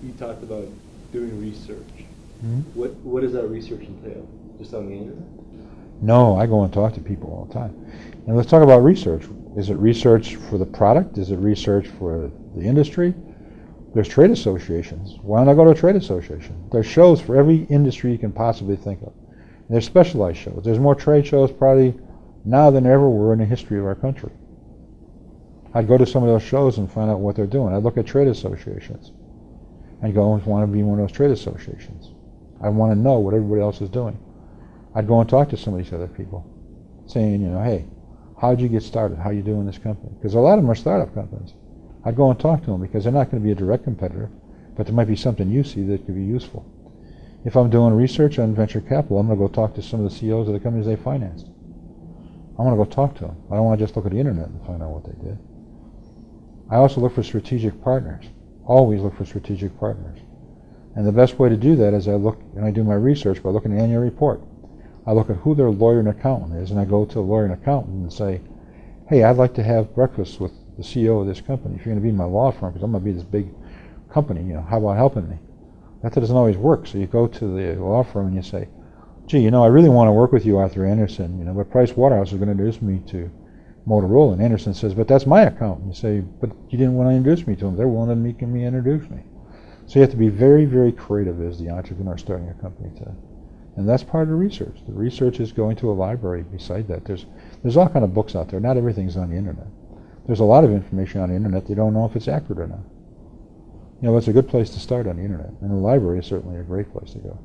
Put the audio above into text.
you talked about doing research. Hmm? What does that research entail? Just on the internet? No, I go and talk to people all the time. And let's talk about research. Is it research for the product? Is it research for the industry? There's trade associations. Why don't I go to a trade association? There's shows for every industry you can possibly think of. And there's specialized shows. There's more trade shows probably now than there ever were in the history of our country. I'd go to some of those shows and find out what they're doing. I'd look at trade associations and go and want to be in one of those trade associations. I want to know what everybody else is doing. I'd go and talk to some of these other people, saying, hey, how'd you get started? How you doing this company? Because a lot of them are startup companies. I'd go and talk to them because they're not going to be a direct competitor, but there might be something you see that could be useful. If I'm doing research on venture capital, I'm going to go talk to some of the CEOs of the companies they financed. I want to go talk to them. I don't want to just look at the internet and find out what they did. I also look for strategic partners. Always look for strategic partners. And the best way to do that is I do my research by looking at the annual report. I look at who their lawyer and accountant is, and I go to a lawyer and accountant and say, hey, I'd like to have breakfast with the CEO of this company. If you're going to be in my law firm, because I'm going to be this big company, how about helping me? That doesn't always work. So you go to the law firm and you say, gee, I really want to work with you, Arthur Anderson, but Price Waterhouse is going to introduce me to Motorola. And Anderson says, but that's my accountant. You say, but you didn't want to introduce me to him. They're willing to make me introduce me. So you have to be very, very creative as the entrepreneur starting a company today. And that's part of the research. The research is going to a library beside that. There's all kind of books out there. Not everything's on the internet. There's a lot of information on the internet. You don't know if it's accurate or not. It's a good place to start on the internet. And the library is certainly a great place to go.